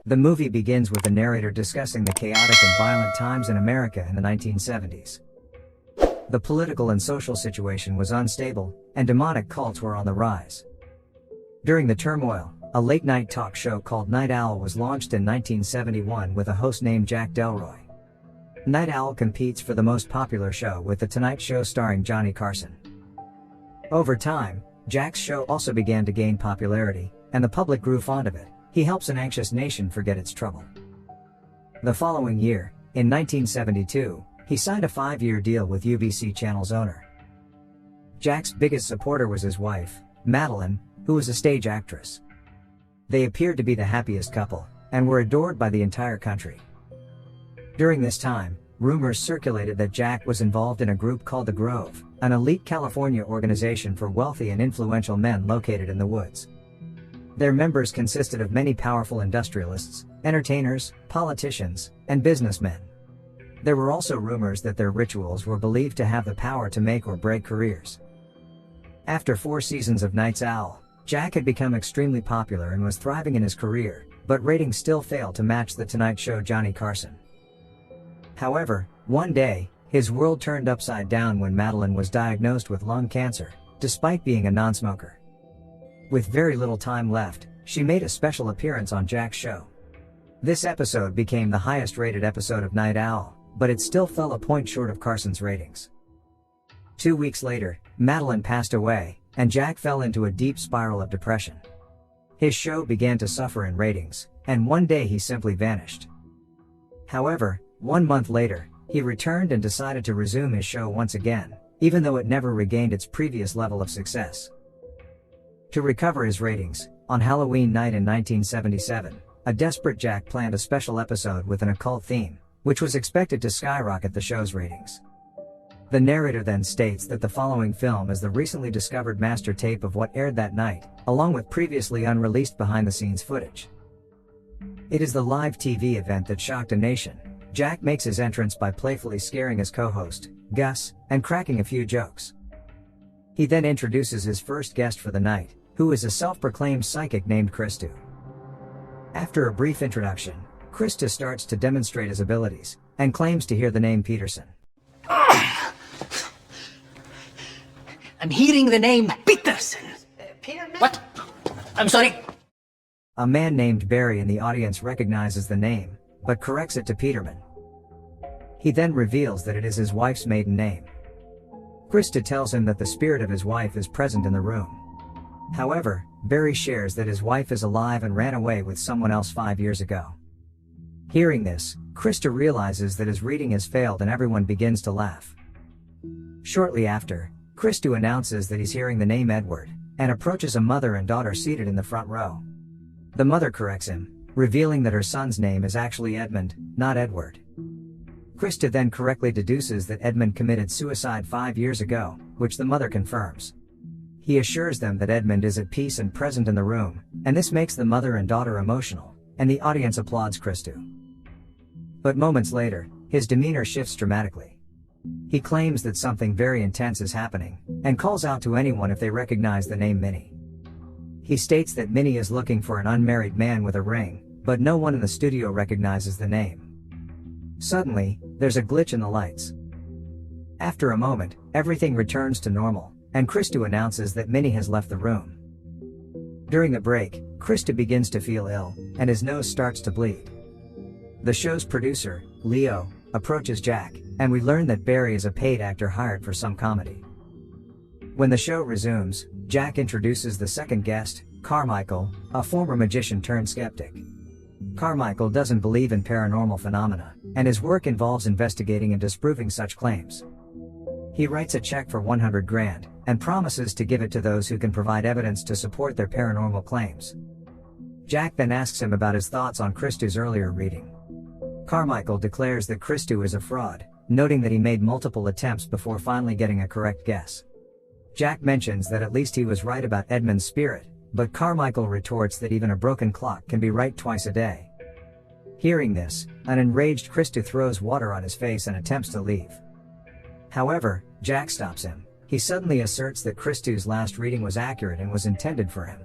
The movie begins with the narrator discussing the chaotic and violent times in America in the 1970s. The political and social situation was unstable, and demonic cults were on the rise. During the turmoil, a late-night talk show called Night Owl was launched in 1971 with a host named Jack Delroy. Night Owl competes for the most popular show with The Tonight Show starring Johnny Carson. Over time, Jack's show also began to gain popularity, and the public grew fond of it. He helps an anxious nation forget its trouble. The following year, in 1972, he signed a 5-year deal with UBC Channel's owner. Jack's biggest supporter was his wife, Madeleine, who was a stage actress. They appeared to be the happiest couple, and were adored by the entire country. During this time, rumors circulated that Jack was involved in a group called The Grove, an elite California organization for wealthy and influential men located in the woods. Their members consisted of many powerful industrialists, entertainers, politicians, and businessmen. There were also rumors that their rituals were believed to have the power to make or break careers. After 4 seasons of Night's Owl, Jack had become extremely popular and was thriving in his career, but ratings still failed to match The Tonight Show Johnny Carson. However, one day, his world turned upside down when Madeleine was diagnosed with lung cancer, despite being a non-smoker. With very little time left, she made a special appearance on Jack's show. This episode became the highest-rated episode of Night Owl, but it still fell a point short of Carson's ratings. 2 weeks later, Madeleine passed away, and Jack fell into a deep spiral of depression. His show began to suffer in ratings, and one day he simply vanished. However, 1 month later, he returned and decided to resume his show once again, even though it never regained its previous level of success. To recover his ratings, on Halloween night in 1977, a desperate Jack planned a special episode with an occult theme, which was expected to skyrocket the show's ratings. The narrator then states that the following film is the recently discovered master tape of what aired that night, along with previously unreleased behind-the-scenes footage. It is the live TV event that shocked a nation. Jack makes his entrance by playfully scaring his co-host, Gus, and cracking a few jokes. He then introduces his first guest for the night, who is a self-proclaimed psychic named Christu. After a brief introduction, Christu starts to demonstrate his abilities, and claims to hear the name Peterson. I'm hearing the name Peterson. Peterman? What? I'm sorry. A man named Barry in the audience recognizes the name, but corrects it to Peterman. He then reveals that it is his wife's maiden name. Krista tells him that the spirit of his wife is present in the room. However, Barry shares that his wife is alive and ran away with someone else 5 years ago. Hearing this, Krista realizes that his reading has failed and everyone begins to laugh. Shortly after, Christu announces that he's hearing the name Edward, and approaches a mother and daughter seated in the front row. The mother corrects him, revealing that her son's name is actually Edmund, not Edward. Krista then correctly deduces that Edmund committed suicide 5 years ago, which the mother confirms. He assures them that Edmund is at peace and present in the room, and this makes the mother and daughter emotional, and the audience applauds Christu. But moments later, his demeanor shifts dramatically. He claims that something very intense is happening, and calls out to anyone if they recognize the name Minnie. He states that Minnie is looking for an unmarried man with a ring, but no one in the studio recognizes the name. Suddenly, there's a glitch in the lights. After a moment, everything returns to normal, and Christu announces that Minnie has left the room. During the break, Christu begins to feel ill, and his nose starts to bleed. The show's producer, Leo, approaches Jack, and we learn that Barry is a paid actor hired for some comedy. When the show resumes, Jack introduces the second guest, Carmichael, a former magician turned skeptic. Carmichael doesn't believe in paranormal phenomena, and his work involves investigating and disproving such claims. He writes a check for $100,000, and promises to give it to those who can provide evidence to support their paranormal claims. Jack then asks him about his thoughts on Christu's earlier reading. Carmichael declares that Christu is a fraud, noting that he made multiple attempts before finally getting a correct guess. Jack mentions that at least he was right about Edmund's spirit, but Carmichael retorts that even a broken clock can be right twice a day. Hearing this, an enraged Christu throws water on his face and attempts to leave. However, Jack stops him. He suddenly asserts that Christu's last reading was accurate and was intended for him.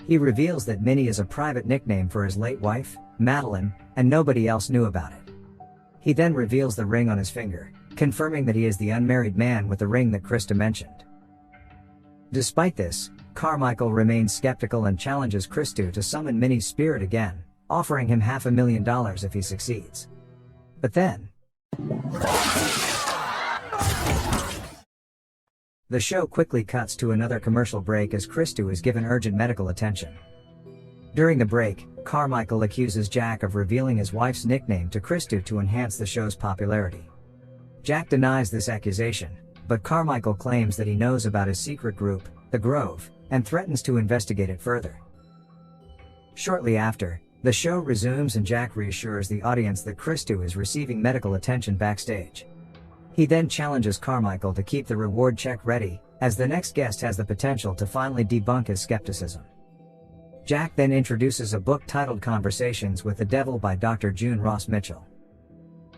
He reveals that Minnie is a private nickname for his late wife, Madeleine, and nobody else knew about it. He then reveals the ring on his finger, confirming that he is the unmarried man with the ring that Krista mentioned. Despite this, Carmichael remains skeptical and challenges Christo to summon Minnie's spirit again, offering him $500,000 if he succeeds. But then, the show quickly cuts to another commercial break as Christo is given urgent medical attention. During the break, Carmichael accuses Jack of revealing his wife's nickname to Christo to enhance the show's popularity. Jack denies this accusation, but Carmichael claims that he knows about his secret group, the Grove, and threatens to investigate it further. Shortly after, the show resumes and Jack reassures the audience that Christo is receiving medical attention backstage. He then challenges Carmichael to keep the reward check ready, as the next guest has the potential to finally debunk his skepticism. Jack then introduces a book titled Conversations with the Devil by Dr. June Ross Mitchell.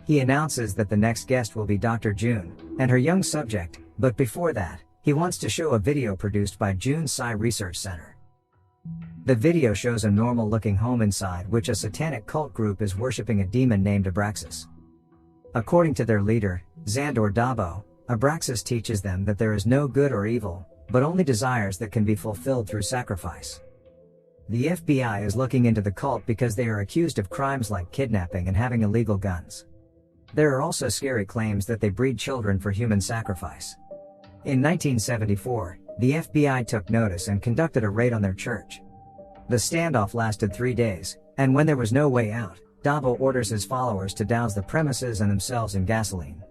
He announces that the next guest will be Dr. June, and her young subject, but before that, he wants to show a video produced by June's Psi Research Center. The video shows a normal-looking home inside which a satanic cult group is worshipping a demon named Abraxas. According to their leader, Xandor Dabo, Abraxas teaches them that there is no good or evil, but only desires that can be fulfilled through sacrifice. The FBI is looking into the cult because they are accused of crimes like kidnapping and having illegal guns. There are also scary claims that they breed children for human sacrifice. In 1974, the FBI took notice and conducted a raid on their church. The standoff lasted 3 days, and when there was no way out, Dabo orders his followers to douse the premises and themselves in gasoline.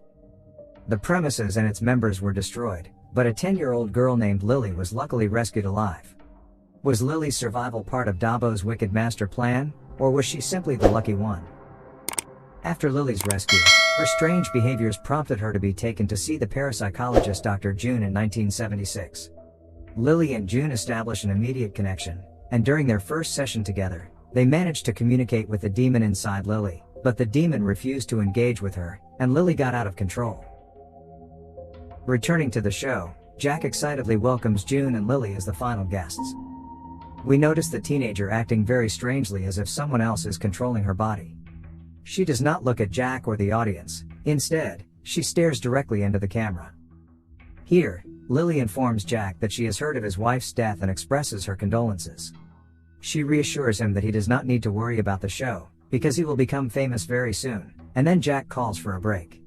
The premises and its members were destroyed, but a 10-year-old girl named Lily was luckily rescued alive. Was Lily's survival part of Dabo's wicked master plan, or was she simply the lucky one? After Lily's rescue, her strange behaviors prompted her to be taken to see the parapsychologist Dr. June in 1976. Lily and June establish an immediate connection, and during their first session together, they managed to communicate with the demon inside Lily, but the demon refused to engage with her, and Lily got out of control. Returning to the show, Jack excitedly welcomes June and Lily as the final guests. We notice the teenager acting very strangely as if someone else is controlling her body. She does not look at Jack or the audience, instead, she stares directly into the camera. Here, Lily informs Jack that she has heard of his wife's death and expresses her condolences. She reassures him that he does not need to worry about the show, because he will become famous very soon, and then Jack calls for a break.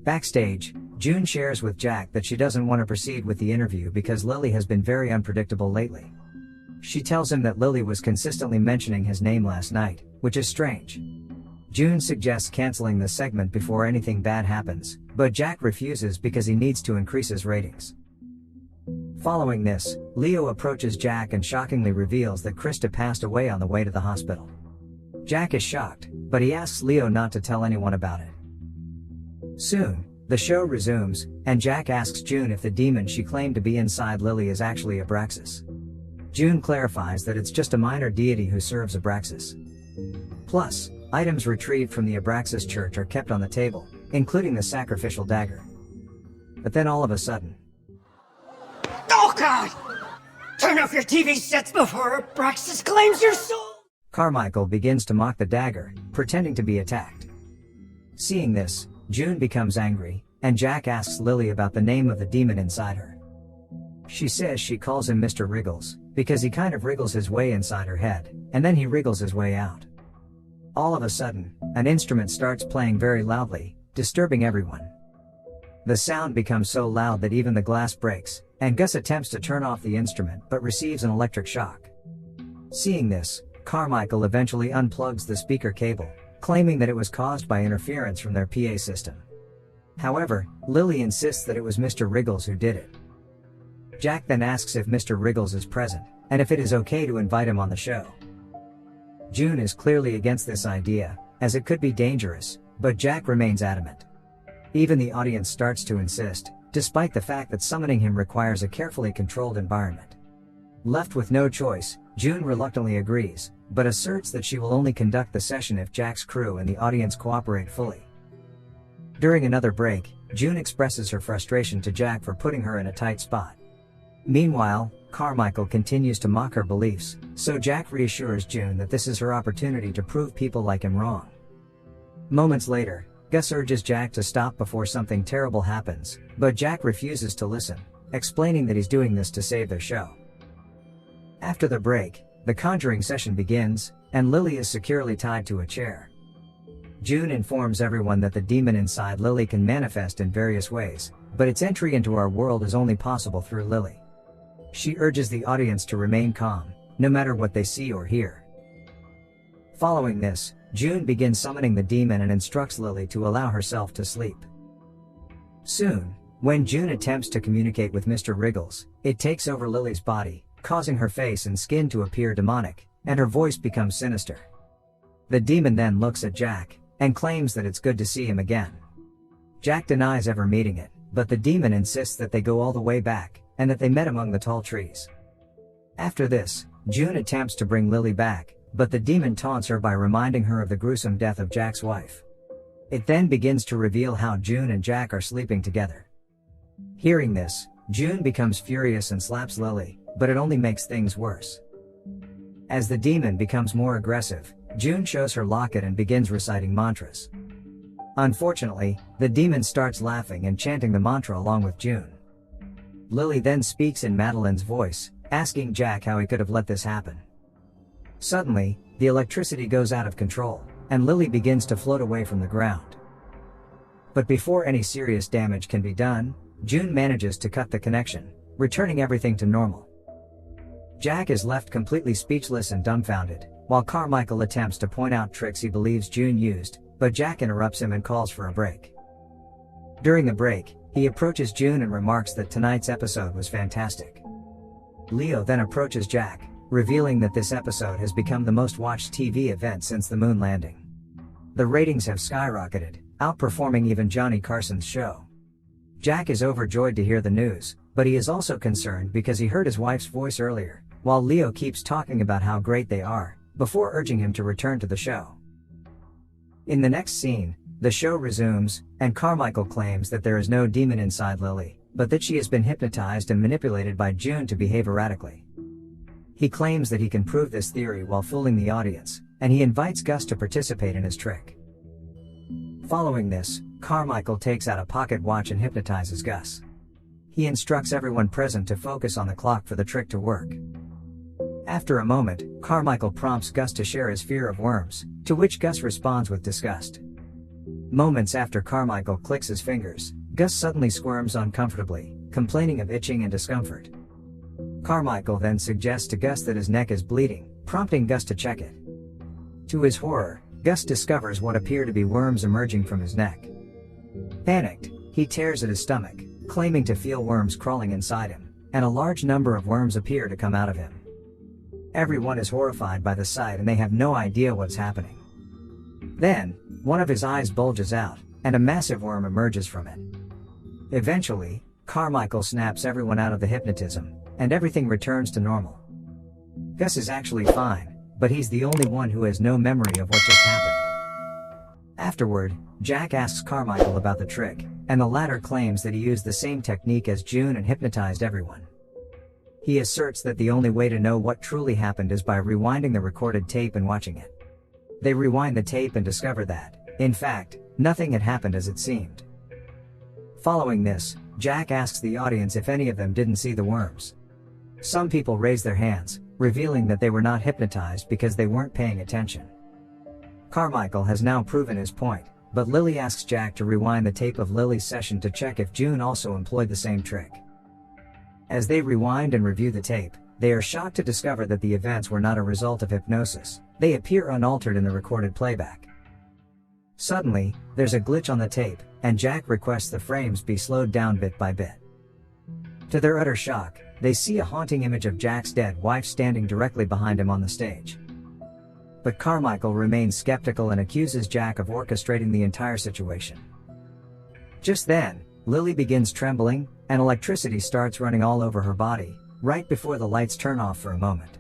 Backstage, June shares with Jack that she doesn't want to proceed with the interview because Lily has been very unpredictable lately. She tells him that Lily was consistently mentioning his name last night, which is strange. June suggests canceling the segment before anything bad happens, but Jack refuses because he needs to increase his ratings. Following this, Leo approaches Jack and shockingly reveals that Krista passed away on the way to the hospital. Jack is shocked, but he asks Leo not to tell anyone about it. Soon, the show resumes, and Jack asks June if the demon she claimed to be inside Lily is actually Abraxas. June clarifies that it's just a minor deity who serves Abraxas. Plus, items retrieved from the Abraxas church are kept on the table, including the sacrificial dagger. But then all of a sudden... Oh God! Turn off your TV sets before Abraxas claims your soul! Carmichael begins to mock the dagger, pretending to be attacked. Seeing this, June becomes angry, and Jack asks Lily about the name of the demon inside her. She says she calls him Mr. Wriggles, because he kind of wriggles his way inside her head, and then he wriggles his way out. All of a sudden, an instrument starts playing very loudly, disturbing everyone. The sound becomes so loud that even the glass breaks, and Gus attempts to turn off the instrument but receives an electric shock. Seeing this, Carmichael eventually unplugs the speaker cable, claiming that it was caused by interference from their PA system. However, Lily insists that it was Mr. Wriggles who did it. Jack then asks if Mr. Wriggles is present, and if it is okay to invite him on the show. June is clearly against this idea, as it could be dangerous, but Jack remains adamant. Even the audience starts to insist, despite the fact that summoning him requires a carefully controlled environment. Left with no choice, June reluctantly agrees, but asserts that she will only conduct the session if Jack's crew and the audience cooperate fully. During another break, June expresses her frustration to Jack for putting her in a tight spot. Meanwhile, Carmichael continues to mock her beliefs, so Jack reassures June that this is her opportunity to prove people like him wrong. Moments later, Gus urges Jack to stop before something terrible happens, but Jack refuses to listen, explaining that he's doing this to save their show. After the break, the conjuring session begins, and Lily is securely tied to a chair. June informs everyone that the demon inside Lily can manifest in various ways, but its entry into our world is only possible through Lily. She urges the audience to remain calm, no matter what they see or hear. Following this, June begins summoning the demon and instructs Lily to allow herself to sleep. Soon, when June attempts to communicate with Mr. Wriggles, it takes over Lily's body, causing her face and skin to appear demonic, and her voice becomes sinister. The demon then looks at Jack, and claims that it's good to see him again. Jack denies ever meeting it, but the demon insists that they go all the way back, and that they met among the tall trees. After this, June attempts to bring Lily back, but the demon taunts her by reminding her of the gruesome death of Jack's wife. It then begins to reveal how June and Jack are sleeping together. Hearing this, June becomes furious and slaps Lily, but it only makes things worse. As the demon becomes more aggressive, June shows her locket and begins reciting mantras. Unfortunately, the demon starts laughing and chanting the mantra along with June. Lily then speaks in Madeleine's voice, asking Jack how he could have let this happen. Suddenly, the electricity goes out of control, and Lily begins to float away from the ground. But before any serious damage can be done, June manages to cut the connection, returning everything to normal. Jack is left completely speechless and dumbfounded, while Carmichael attempts to point out tricks he believes June used, but Jack interrupts him and calls for a break. During the break, he approaches June and remarks that tonight's episode was fantastic. Leo then approaches Jack, revealing that this episode has become the most watched TV event since the moon landing. The ratings have skyrocketed, outperforming even Johnny Carson's show. Jack is overjoyed to hear the news, but he is also concerned because he heard his wife's voice earlier, while Leo keeps talking about how great they are, before urging him to return to the show. In the next scene, the show resumes, and Carmichael claims that there is no demon inside Lily, but that she has been hypnotized and manipulated by June to behave erratically. He claims that he can prove this theory while fooling the audience, and he invites Gus to participate in his trick. Following this, Carmichael takes out a pocket watch and hypnotizes Gus. He instructs everyone present to focus on the clock for the trick to work. After a moment, Carmichael prompts Gus to share his fear of worms, to which Gus responds with disgust. Moments after Carmichael clicks his fingers, Gus suddenly squirms uncomfortably, complaining of itching and discomfort. Carmichael then suggests to Gus that his neck is bleeding, prompting Gus to check it. To his horror, Gus discovers what appear to be worms emerging from his neck. Panicked, he tears at his stomach, claiming to feel worms crawling inside him, and a large number of worms appear to come out of him. Everyone is horrified by the sight and they have no idea what's happening. Then, one of his eyes bulges out, and a massive worm emerges from it. Eventually, Carmichael snaps everyone out of the hypnotism, and everything returns to normal. Gus is actually fine, but he's the only one who has no memory of what just happened. Afterward, Jack asks Carmichael about the trick, and the latter claims that he used the same technique as June and hypnotized everyone. He asserts that the only way to know what truly happened is by rewinding the recorded tape and watching it. They rewind the tape and discover that, in fact, nothing had happened as it seemed. Following this, Jack asks the audience if any of them didn't see the worms. Some people raise their hands, revealing that they were not hypnotized because they weren't paying attention. Carmichael has now proven his point, but Lily asks Jack to rewind the tape of Lily's session to check if June also employed the same trick. As they rewind and review the tape, they are shocked to discover that the events were not a result of hypnosis. They appear unaltered in the recorded playback. Suddenly, there's a glitch on the tape, and Jack requests the frames be slowed down bit by bit. To their utter shock, they see a haunting image of Jack's dead wife standing directly behind him on the stage. But Carmichael remains skeptical and accuses Jack of orchestrating the entire situation. Just then, Lily begins trembling, and electricity starts running all over her body, right before the lights turn off for a moment.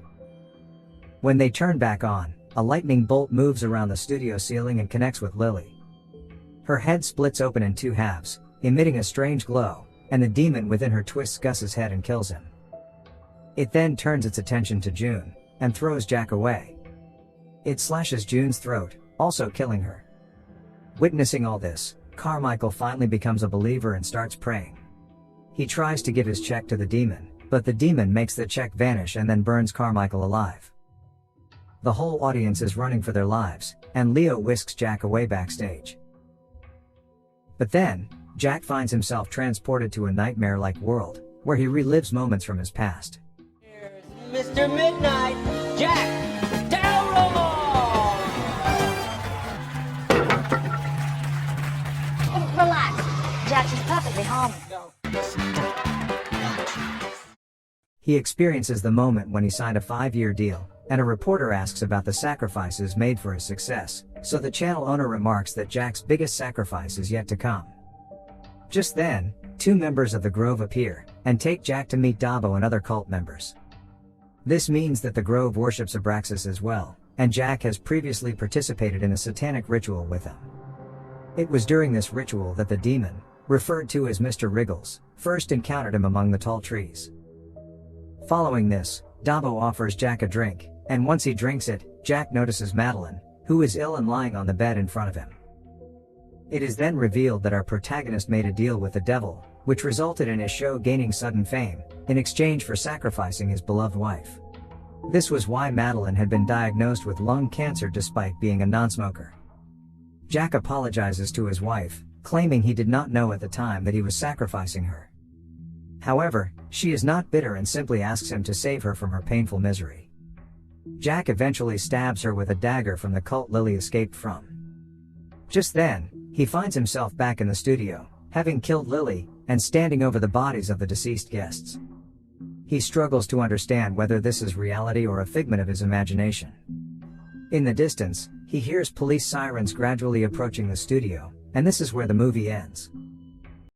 When they turn back on, a lightning bolt moves around the studio ceiling and connects with Lily. Her head splits open in two halves, emitting a strange glow, and the demon within her twists Gus's head and kills him. It then turns its attention to June, and throws Jack away. It slashes June's throat, also killing her. Witnessing all this, Carmichael finally becomes a believer and starts praying. He tries to give his check to the demon, but the demon makes the check vanish and then burns Carmichael alive. The whole audience is running for their lives, and Leo whisks Jack away backstage. But then, Jack finds himself transported to a nightmare-like world, where he relives moments from his past. Here's Mr. Midnight, Jack Terrible! Relax. Jack is perfectly harmless. He experiences the moment when he signed a 5-year deal, and a reporter asks about the sacrifices made for his success, so the channel owner remarks that Jack's biggest sacrifice is yet to come. Just then, 2 members of the Grove appear, and take Jack to meet Dabo and other cult members. This means that the Grove worships Abraxas as well, and Jack has previously participated in a satanic ritual with them. It was during this ritual that the demon, referred to as Mr. Wriggles, first encountered him among the tall trees. Following this, Dabo offers Jack a drink, and once he drinks it, Jack notices Madeleine, who is ill and lying on the bed in front of him. It is then revealed that our protagonist made a deal with the devil, which resulted in his show gaining sudden fame, in exchange for sacrificing his beloved wife. This was why Madeleine had been diagnosed with lung cancer despite being a non-smoker. Jack apologizes to his wife, claiming he did not know at the time that he was sacrificing her. However, she is not bitter and simply asks him to save her from her painful misery. Jack eventually stabs her with a dagger from the cult Lily escaped from. Just then, he finds himself back in the studio, having killed Lily, and standing over the bodies of the deceased guests. He struggles to understand whether this is reality or a figment of his imagination. In the distance, he hears police sirens gradually approaching the studio, and this is where the movie ends.